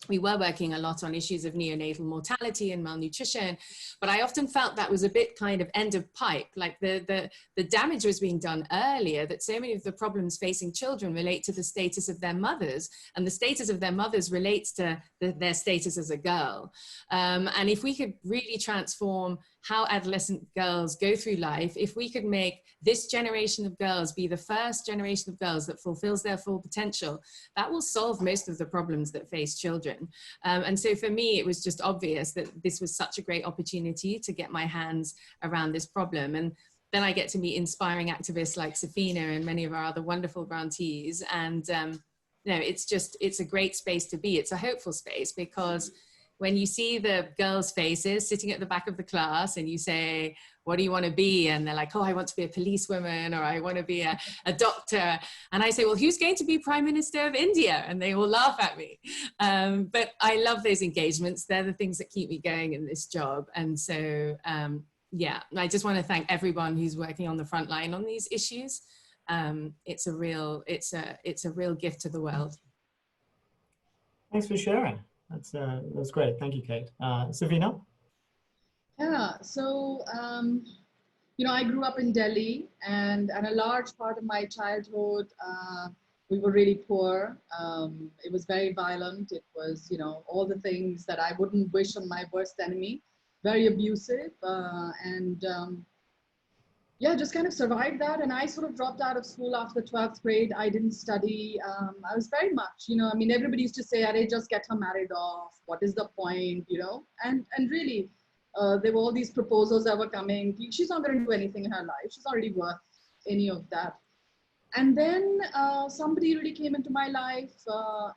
we were working a lot on issues of neonatal mortality and malnutrition, but I often felt that was a bit kind of end of pipe, like the damage was being done earlier, that so many of the problems facing children relate to the status of their mothers, and the status of their mothers relates to their status as a girl. And if we could really transform how adolescent girls go through life, if we could make this generation of girls be the first generation of girls that fulfills their full potential, that will solve most of the problems that face children. And so for me, it was just obvious that this was such a great opportunity to get my hands around this problem. And then I get to meet inspiring activists like Safeena and many of our other wonderful grantees. And you know, it's a great space to be. It's a hopeful space, because when you see the girls' faces sitting at the back of the class and you say, what do you want to be? And they're like, oh, I want to be a policewoman, or I want to be a doctor. And I say, well, who's going to be Prime Minister of India? And they all laugh at me. But I love those engagements. They're the things that keep me going in this job. And so, yeah, I just want to thank everyone who's working on the front line on these issues. It's a real gift to the world. Thanks for sharing. That's great. Thank you, Kate. Safeena? Yeah, so, you know, I grew up in Delhi, and a large part of my childhood, we were really poor. It was very violent. It was, you know, all the things that I wouldn't wish on my worst enemy, very abusive. Yeah, just kind of survived that. And I sort of dropped out of school after 12th grade. I didn't study. I was very much, you know, I mean, everybody used to say, Arey, just get her married off. What is the point, you know? And really, there were all these proposals that were coming. She's not going to do anything in her life. She's already worth any of that. And then somebody really came into my life,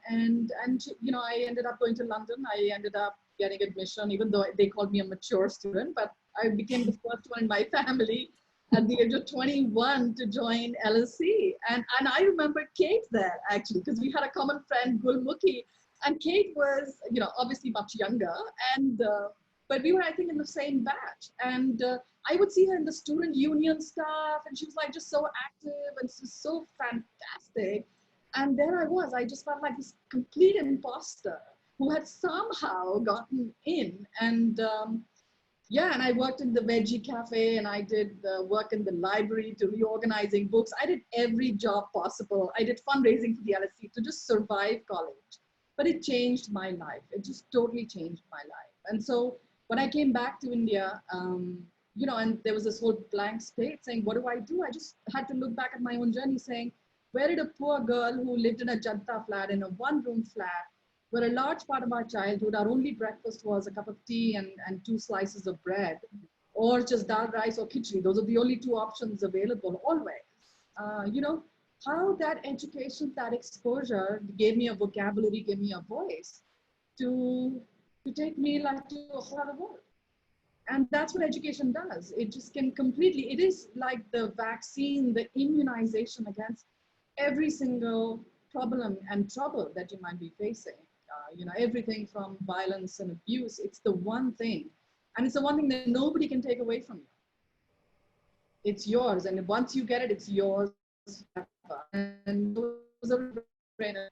and you know, I ended up going to London. I ended up getting admission, even though they called me a mature student, but I became the first one in my family at the age of 21 to join LSE. And I remember Kate there, actually, because we had a common friend, Gulmukhi, and Kate was, you know, obviously much younger, and but we were, I think, in the same batch. And I would see her in the student union stuff, and she was like just so active and so fantastic. And there I was, I just felt like this complete imposter who had somehow gotten in. And yeah, and I worked in the veggie cafe, and I did work in the library to reorganizing books. I did every job possible. I did fundraising for the LSE to just survive college. But it changed my life. It just totally changed my life. And so when I came back to India, you know, and there was this whole blank slate saying, what do? I just had to look back at my own journey saying, where did a poor girl who lived in a Janta flat, in a one-room flat, where a large part of our childhood, our only breakfast was a cup of tea and 2 slices of bread, or just dal rice or khichdi. Those are the only 2 options available always. You know, how that education, that exposure gave me a vocabulary, gave me a voice to take me like to a whole other world. And that's what education does. It just can completely, it is like the vaccine, the immunization against every single problem and trouble that you might be facing. You know, everything from violence and abuse, it's the one thing. And it's the one thing that nobody can take away from you. It's yours. And once you get it, it's yours forever. And those are brainers.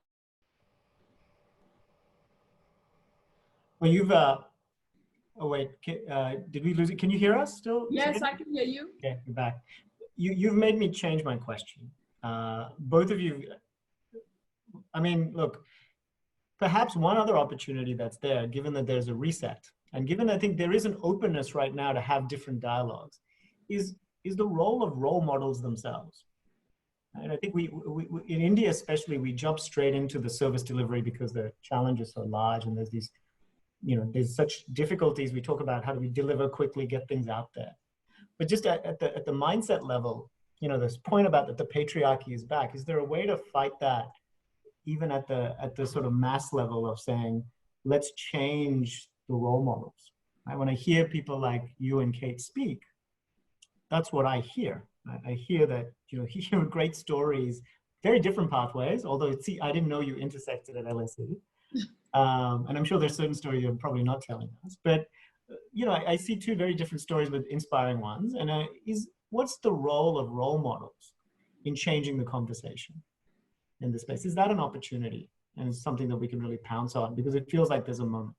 Well, you've, oh wait, did we lose it? Can you hear us still? Yes, I can hear you. Okay, you're back. You've made me change my question. Both of you, I mean, look, perhaps one other opportunity that's there, given that there's a reset and given I think there is an openness right now to have different dialogues, is the role of role models themselves. And I think we in India especially, we jump straight into the service delivery because the challenge is so large, and there's these, there's such difficulties. We talk about how do we deliver quickly, get things out there. But just at the mindset level, this point about that the patriarchy is back, is there a way to fight that even at the sort of mass level of saying, let's change the role models? Right? When I hear people like you and Kate speak, that's what I hear. I hear that, you hear great stories, very different pathways, although I didn't know you intersected at LSE. And I'm sure there's certain stories you're probably not telling us, but I see two very different stories with inspiring ones. And what's the role of role models in changing the conversation in this space? Is that an opportunity? And it's something that we can really pounce on, because it feels like there's a moment.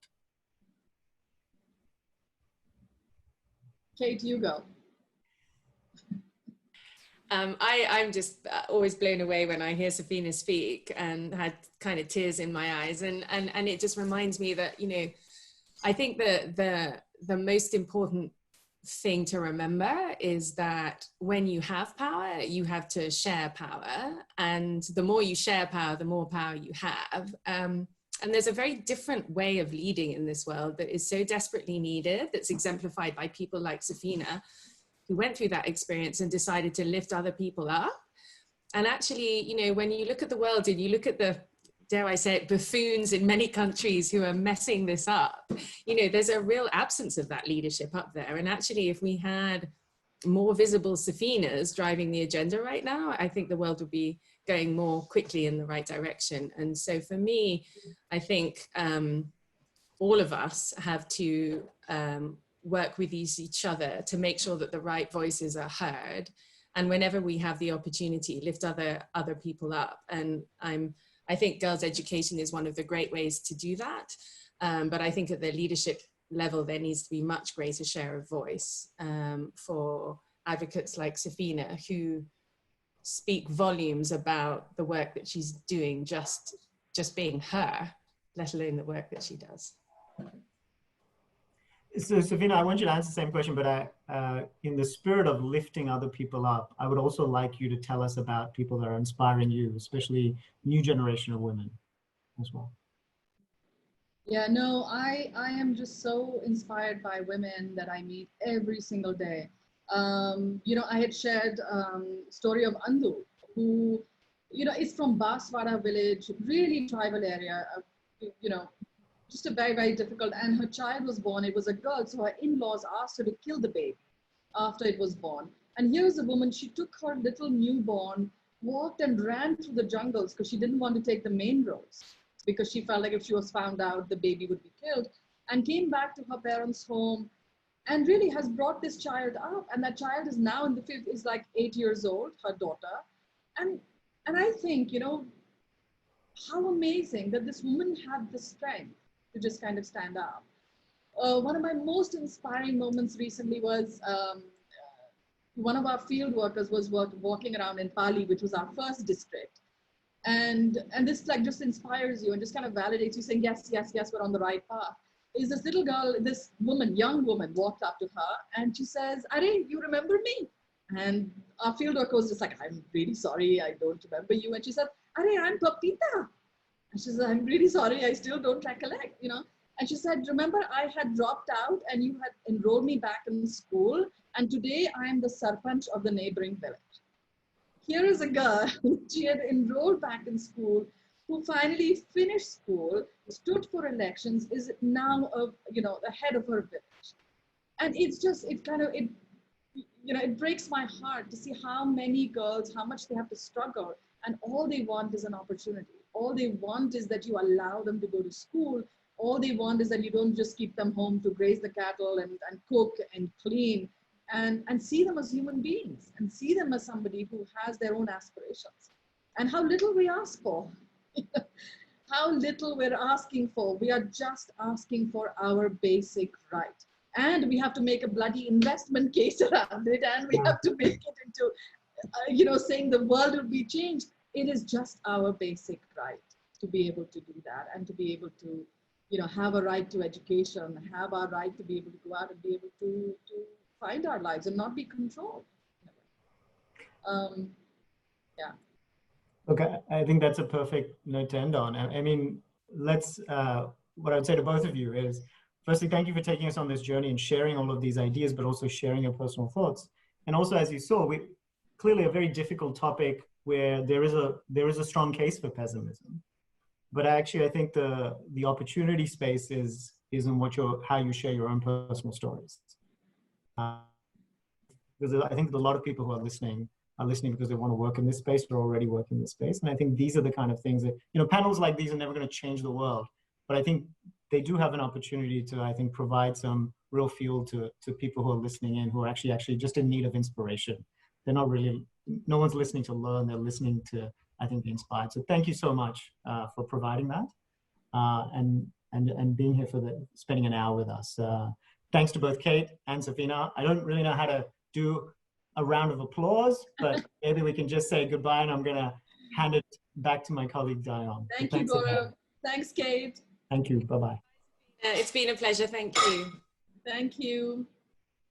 Kate, you go. I'm just always blown away when I hear Safeena speak, and had kind of tears in my eyes. And it just reminds me that, I think that the most important thing to remember is that when you have power, you have to share power. And the more you share power, the more power you have. And there's a very different way of leading in this world that is so desperately needed, that's exemplified by people like Safeena, who went through that experience and decided to lift other people up. And actually, when you look at the world and you look at the, dare I say it, buffoons in many countries who are messing this up, there's a real absence of that leadership up there. And actually, if we had more visible Safeenas driving the agenda right now, I think the world would be going more quickly in the right direction. And so for me, I think all of us have to work with each other to make sure that the right voices are heard. And whenever we have the opportunity, lift other people up. And I think girls' education is one of the great ways to do that. But I think at the leadership level, there needs to be much greater share of voice for advocates like Safeena, who speak volumes about the work that she's doing, just being her, let alone the work that she does. So Safeena, I want you to answer the same question, but in the spirit of lifting other people up, I would also like you to tell us about people that are inspiring you, especially new generation of women as well. Yeah, no, I am just so inspired by women that I meet every single day. I had shared story of Andu, who, is from Baswara village, really tribal area, just a very, very difficult, and her child was born, it was a girl, so her in-laws asked her to kill the baby after it was born. And here's a woman, she took her little newborn, walked and ran through the jungles because she didn't want to take the main roads, because she felt like if she was found out, the baby would be killed, and came back to her parents' home and really has brought this child up. And that child is now in the fifth, is like 8 years old, her daughter. And I think, how amazing that this woman had the strength to just kind of stand up. One of my most inspiring moments recently was one of our field workers was walking around in Pali, which was our first district. And this like just inspires you and just kind of validates you, saying, yes, we're on the right path. Is this little girl, this woman, young woman, walked up to her and she says, "Are you remember me?" And our field worker was just like, "I'm really sorry, I don't remember you." And she said, "Are, I'm Papita." And she said, "I'm really sorry, I still don't recollect, And she said, "Remember, I had dropped out and you had enrolled me back in school. And today I am the Sarpanch of the neighboring village." Here is a girl, she had enrolled back in school, who finally finished school, stood for elections, is now, the head of her village. And it's just, it breaks my heart to see how many girls, how much they have to struggle. And all they want is an opportunity. All they want is that you allow them to go to school. All they want is that you don't just keep them home to graze the cattle and cook and clean, and see them as human beings and see them as somebody who has their own aspirations. And how little we ask for. How little we're asking for. We are just asking for our basic right. And we have to make a bloody investment case around it. And we have to make it into, saying the world will be changed. It is just our basic right to be able to do that and to be able to have a right to education, have our right to be able to go out and be able to find our lives and not be controlled. Yeah. Okay, I think that's a perfect note to end on. I mean, let's, what I would say to both of you is, firstly, thank you for taking us on this journey and sharing all of these ideas, but also sharing your personal thoughts. And also, as you saw, clearly a very difficult topic where there is a strong case for pessimism. But actually, I think the opportunity space is in how you share your own personal stories. Because I think a lot of people who are listening because they want to work in this space or already work in this space. And I think these are the kind of things that, panels like these are never going to change the world. But I think they do have an opportunity to, I think, provide some real fuel to people who are listening in, who are actually just in need of inspiration. They're not really, no one's listening to learn, they're listening to, I think, be inspired. So thank you so much for providing that and being here spending an hour with us. Thanks to both Kate and Safeena. I don't really know how to do a round of applause, but maybe we can just say goodbye, and I'm going to hand it back to my colleague Dion. Thank you, Gaurav. Thanks, Kate. Thank you. Bye-bye. It's been a pleasure. Thank you. Thank you.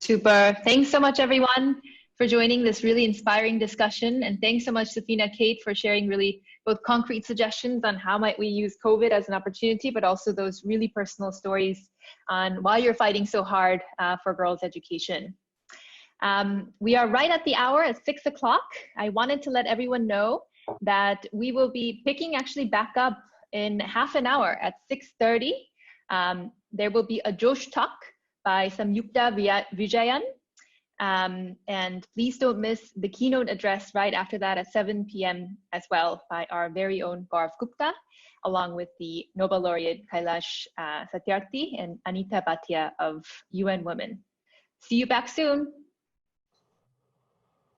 Super. Thanks so much, everyone, for joining this really inspiring discussion. And thanks so much, Safeena, Kate, for sharing really both concrete suggestions on how might we use COVID as an opportunity, but also those really personal stories on why you're fighting so hard for girls' education. We are right at the hour at 6 o'clock. I wanted to let everyone know that we will be picking actually back up in half an hour at 6:30. There will be a Josh talk by Samyukta Vijayan. And please don't miss the keynote address right after that at 7 p.m. as well by our very own Gaurav Gupta, along with the Nobel laureate Kailash Satyarthi and Anita Bhatia of UN Women. See you back soon.